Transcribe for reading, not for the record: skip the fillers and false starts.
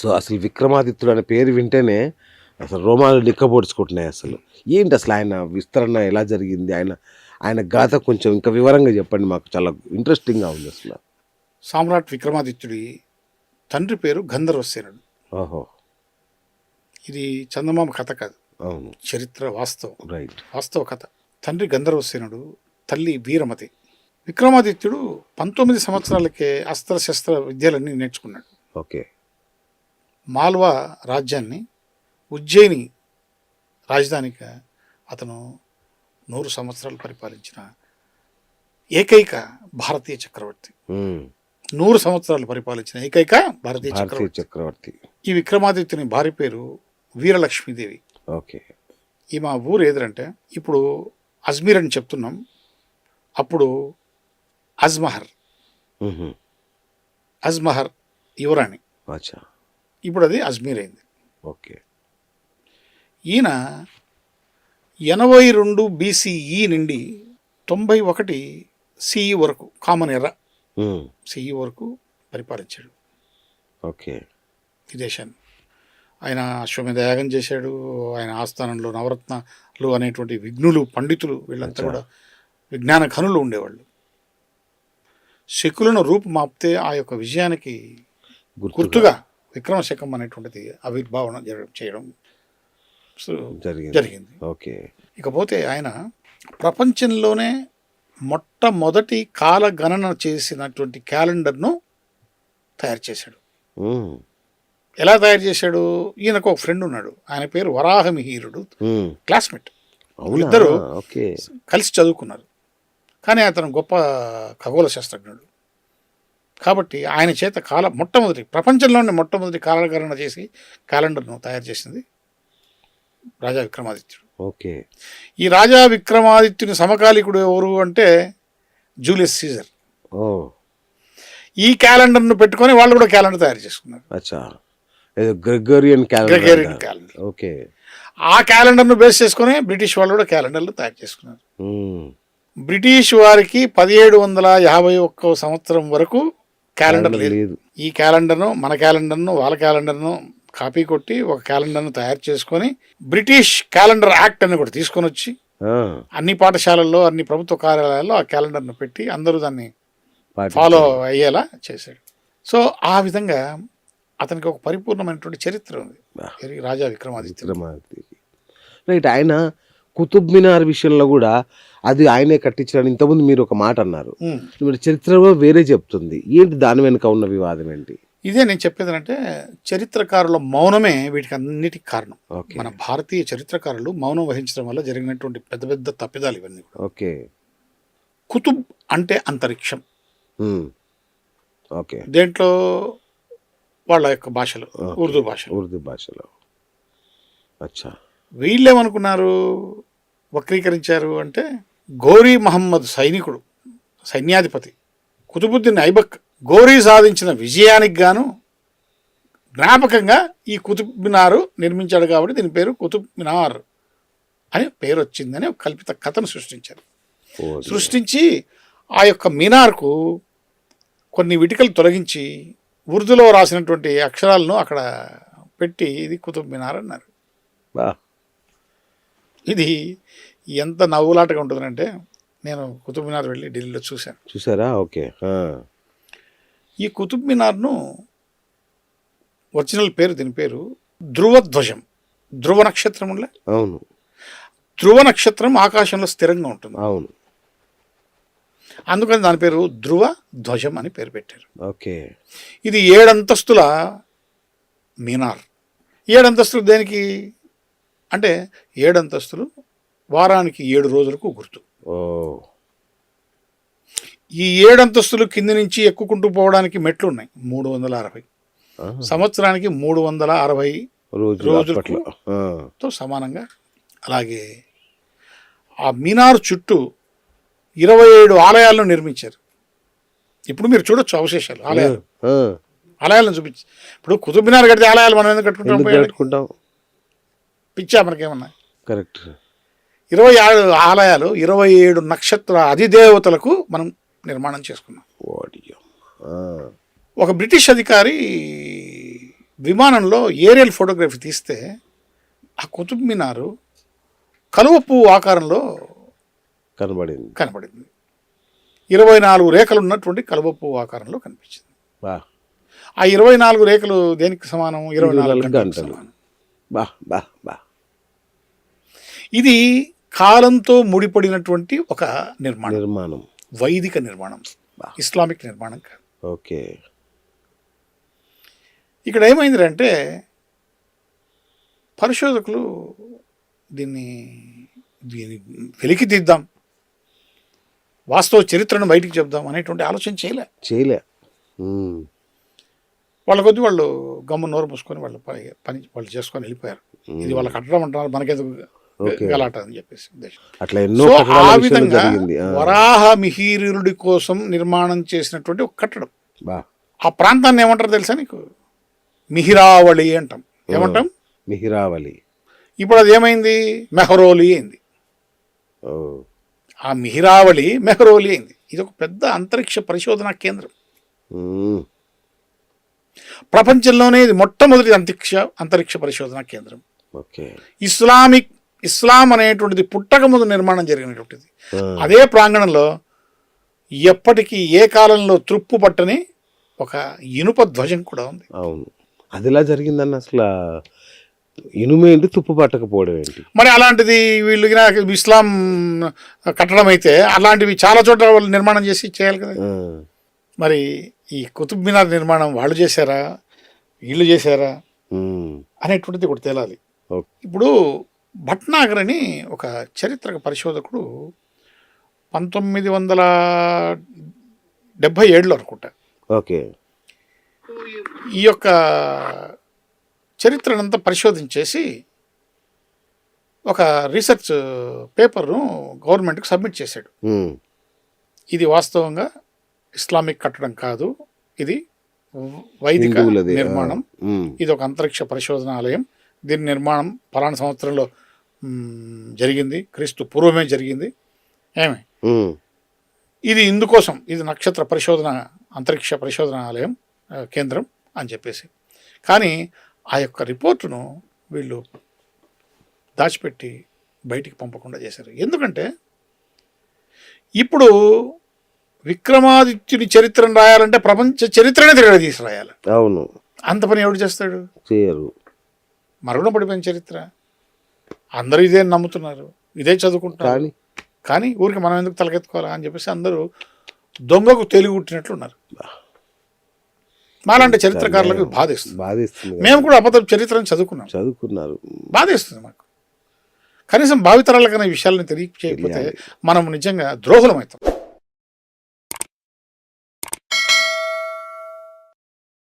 So అసలు విక్రమాదిత్యుడు అనే పేరు వింటేనే అసలు రోమాలు నిక్కబొడుచుకుంటున్నాయి అసలు. ఏంటి అసలు ఆయన విస్తరణ ఎలా జరిగింది? ఆయన గాథ కొంచెం ఇంకా వివరంగా చెప్పండి మాకు. చాలా ఇంట్రెస్టింగ్‌గా ఉంది అసలు. సామ్రాట్ విక్రమాదిత్యుడి తండ్రి పేరు గంధర్వసేనుడు. ఓహో! ఇది చందమామ కథ కాదు. అవును. చరిత్ర వాస్తవం. రైట్. వాస్తవ కథ. తండ్రి గంధర్వసేనుడు, తల్లి వీరమతి. విక్రమాదిత్యుడు 19 సంవత్సరాలకే అస్త్రశస్త్ర విద్యలన్నీ నేర్చుకున్నాడు. ఓకే. మాల్వా రాజ్యాన్ని, ఉజ్జయిని రాజధానిగా అతను 100 సంవత్సరాలు పరిపాలించిన ఏకైక భారతీయ చక్రవర్తి. 100 సంవత్సరాలు పరిపాలించిన ఏకైక భారతీయ చక్రవర్తి. ఈ విక్రమాదిత్యుని భార్య పేరు వీరలక్ష్మీదేవి. ఓకే. ఈ మా ఊరు ఏదంటే ఇప్పుడు అజ్మీర్ అని చెప్తున్నాం, అప్పుడు అజ్మహర్ యువరాణి. ఇప్పుడు అది అజ్మీర్ అయింది. ఓకే. ఈయన 82 BCE నుండి 91 CE వరకు, కామన్ ఎరా CE వరకు పరిపాలించాడు. ఓకే. ఈ దేశాన్ని ఆయన అశ్వమేధ యాగం చేశాడు. ఆయన ఆస్థానంలో నవరత్నాలు అనేటువంటి విఘ్నులు, పండితులు, వీళ్ళంతా కూడా విజ్ఞాన ఘనులు ఉండేవాళ్ళు. శకులను రూపుమాపితే ఆ యొక్క విజయానికి గుర్తుగా విక్రమశకం అనేటువంటిది ఆవిర్భావన చేయడం జరిగింది. ఓకే. ఇకపోతే ఆయన ప్రపంచంలోనే మొట్టమొదటి కాలగణన చేసినటువంటి క్యాలెండర్ను తయారు చేశాడు. ఎలా తయారు చేశాడు? ఈయనకు ఒక ఫ్రెండ్ ఉన్నాడు, ఆయన పేరు వరాహమిహిరుడు, క్లాస్మేట్. ఇద్దరు కలిసి చదువుకున్నారు. కానీ అతను గొప్ప ఖగోళ శాస్త్రజ్ఞుడు కాబట్టి ఆయన చేత ప్రపంచంలోనే మొట్టమొదటి కాలగణన చేసి క్యాలెండర్ను తయారు చేసింది రాజా విక్రమాదిత్యుడు. ఓకే. ఈ రాజా విక్రమాదిత్యుని సమకాలికుడు ఎవరు అంటే జూలియస్ సీజర్. ఈ క్యాలెండర్ను పెట్టుకొని వాళ్ళు కూడా క్యాలెండర్ తయారు చేసుకున్నారు. Gregorian calendar. ఓకే. ఆ క్యాలెండర్ను బేస్ చేసుకుని బ్రిటిష్ వాళ్ళు కూడా క్యాలెండర్లు తయారు చేసుకున్నారు. బ్రిటిష్ వారికి 1751 సంవత్సరం వరకు క్యాలెండర్ లేదు. ఈ క్యాలెండర్ను, మన క్యాలెండర్ను, వాళ్ళ క్యాలెండర్ను కాపీ కొట్టి ఒక క్యాలెండర్ను తయారు చేసుకొని బ్రిటిష్ క్యాలెండర్ యాక్ట్ అని కూడా తీసుకొని వచ్చి అన్ని పాఠశాలల్లో, అన్ని ప్రభుత్వ కార్యాలయాల్లో ఆ క్యాలెండర్ను పెట్టి అందరూ దాన్ని ఫాలో అయ్యేలా చేశాడు. సో ఆ విధంగా అతనికి ఒక పరిపూర్ణమైనటువంటి చరిత్ర ఉంది రాజా విక్రమాదిత్య. రైట్. ఆయన కుతుబ్ మినార్ విషయంలో కూడా అది ఆయనే కట్టించారని ఇంతకుముందు మీరు ఒక మాట అన్నారు. చరిత్ర వేరే చెప్తుంది. ఏంటి దాని వెనుక ఉన్న వివాదం ఏంటి? ఇదే నేను చెప్పేది అంటే, చరిత్రకారుల మౌనమే వీటికి అన్నిటికి కారణం. మన భారతీయ చరిత్రకారులు మౌనం వహించడం వల్ల జరిగినటువంటి పెద్ద పెద్ద తప్పిదాలు ఇవన్నీ. ఓకే. కుతుబ్ అంటే అంతరిక్షం. ఓకే. దేంట్లో? వాళ్ళ యొక్క భాషలో, ఉర్దూ భాషలో. అచ్చా. వీళ్ళేమనుకున్నారు, వక్రీకరించారు అంటే, గోరీ మహమ్మద్ సైన్యాధిపతి కుతుబుద్దీన్ ఐబక్ గోరీ సాధించిన విజయానికి గాను జ్ఞాపకంగా ఈ కుతుబ్ మినారు నిర్మించాడు కాబట్టి దీని పేరు కుతుబ్ మినార్ అని పేరు వచ్చిందని ఒక కల్పిత కథను సృష్టించారు. సృష్టించి ఆ యొక్క మినార్కు కొన్ని ఇటుకలు తొలగించి ఉర్దూలో రాసినటువంటి అక్షరాలను అక్కడ పెట్టి ఇది కుతుబ్ మినార్ అన్నారు. ఇది ఎంత నవ్వులాటగా ఉంటుందంటే, నేను కుతుబ్ మినార్ వెళ్ళి ఢిల్లీలో చూసారా? ఓకే. ఈ కుతుబ్ మినార్ను ఒరిజినల్ పేరు, దీని పేరు ధ్రువధ్వజం. ధ్రువ నక్షత్రం ఉండే. అవును. ధ్రువ నక్షత్రం ఆకాశంలో స్థిరంగా ఉంటుంది. అవును. అందుకని దాని పేరు ధ్రువ ధ్వజం అని పేరు పెట్టారు. ఓకే. ఇది 7 అంతస్తుల మినార్. 7 అంతస్తులు దేనికి అంటే, 7 అంతస్తులు వారానికి 7 రోజులకు గుర్తు. ఈ 7 అంతస్తులు కింది నుంచి ఎక్కుకుంటూ పోవడానికి మెట్లు ఉన్నాయి 360. సంవత్సరానికి 360 రోజులతో సమానంగా. అలాగే ఆ మినార్ చుట్టూ 27 ఆలయాలను నిర్మించారు. ఇప్పుడు మీరు చూడొచ్చు అవశేషాలు, ఆలయాలను చూపించి. ఇప్పుడు కుతుబ్ మినార్ కడితే ఆలయాలు మనం ఎందుకు కట్టుకుంటాం? పిచ్చా మనకేమన్నా? కరెక్ట్. 27 ఆలయాలు, 27 నక్షత్ర అధిదేవతలకు మనం నిర్మాణం చేసుకున్నాం. ఒక బ్రిటిష్ అధికారి విమానంలో ఏరియల్ ఫోటోగ్రఫీ తీస్తే ఆ కుతుబ్ మినారు కలువ పువ్వు ఆకారంలో కనబడింది. 24 రేఖలు ఉన్నటువంటి కలువ పువ్వు ఆకారంలో కనిపించింది. బా ఆ 24 రేఖలు దేనికి సమానం? 24 గంటలకు సమానం. బా బా బా ఇది కాలంతో ముడిపడినటువంటి ఒక నిర్మాణం, వైదిక నిర్మాణం, ఇస్లామిక్ నిర్మాణం కాదు. ఓకే. ఇక్కడ ఏమైందంటే పరిశోధకులు దీన్ని వెలికి తీద్దాం, వాస్తవ చరిత్రను బయటికి చెప్దాం అనేటువంటి ఆలోచన చేయలే. వాళ్ళ కొద్ది వాళ్ళు గమ్ము నోరు మూసుకొని వాళ్ళ పని వాళ్ళు చేసుకొని వెళ్ళిపోయారు. ఇది వాళ్ళ కట్టడం అంటారు, మనకేదో గలాట అని చెప్పేసి ఉద్దేశం. సో ఆ విధంగా వరాహ మిహిరుడి కోసం నిర్మాణం చేసినటువంటి ఒక కట్టడం. ఆ ప్రాంతాన్ని ఏమంటారు తెలుసా నీకు? మిహిరావళి అంటాం. ఏమంటాం? మిహిరావళి. ఇప్పుడు అది ఏమైంది? మెహరోలి అయింది. ఆ మిహిరావళి మెహరోలి అయింది. ఇది ఒక పెద్ద అంతరిక్ష పరిశోధనా కేంద్రం. ప్రపంచంలోనే ఇది మొట్టమొదటి అంతరిక్ష పరిశోధనా కేంద్రం. ఇస్లాం అనేటువంటిది పుట్టక ముందు నిర్మాణం జరిగినటువంటిది. అదే ప్రాంగణంలో ఎప్పటికీ ఏ కాలంలో త్రుప్పు పట్టని ఒక ఇనుప ధ్వజం కూడా ఉంది. అవును, అది ఎలా జరిగిందన్న? అసలు ఇనుమేంటి, తుప్పు పట్టకపోవడం ఏంటి? మరి అలాంటిది వీళ్ళు ఇస్లాం కట్టడం అయితే అలాంటివి చాలా చోట్ల వాళ్ళు నిర్మాణం చేయాలి కదా. మరి ఈ కుతుబ్ మినార్ నిర్మాణం వాళ్ళు చేశారా, వీళ్ళు చేశారా అనేటువంటిది ఒకటి తేలాలి. ఇప్పుడు భట్నాగర్ అని ఒక చరిత్రక పరిశోధకుడు 1977లో అనుకుంటా ఈ యొక్క చరిత్రనంతా పరిశోధించేసి ఒక రీసెర్చ్ పేపర్ను గవర్నమెంట్కి సబ్మిట్ చేశాడు. ఇది వాస్తవంగా ఇస్లామిక్ కట్టడం కాదు, ఇది వైదిక నిర్మాణం, ఇది ఒక అంతరిక్ష పరిశోధనాలయం, దీని నిర్మాణం ఫలానా సంవత్సరంలో జరిగింది, క్రీస్తు పూర్వమే జరిగింది. ఇది ఇందుకోసం, ఇది నక్షత్ర పరిశోధన అంతరిక్ష పరిశోధనాలయం కేంద్రం అని చెప్పేసి. కానీ ఆ యొక్క రిపోర్టును వీళ్ళు దాచిపెట్టి బయటికి పంపకుండా చేశారు. ఎందుకంటే ఇప్పుడు విక్రమాదిత్యుని చరిత్రను రాయాలంటే ప్రపంచ చరిత్రనే తీసి రాయాలి. అవును, అంత పని ఎవడు చేస్తాడు? చేయరు. మరుగున పడిపోయిన చరిత్ర, అందరూ ఇదే నమ్ముతున్నారు, ఇదే చదువుకుంటారు. కానీ ఊరికి మనం ఎందుకు తలకెత్తుకోవాలా అని చెప్పేసి అందరూ దొంగకు తెలిగుట్టినట్లున్నారు. మాలాంటి చరిత్రకారులకు బాధేస్తుంది. మేము కూడా అబద్ధ చరిత్రను చదువుకున్నారు, బాధేస్తుంది మాకు. కనీసం భావితరాలకైనా ఈ విషయాలను తెలియచేయకపోతే మనం నిజంగా ద్రోహులం అవుతాం.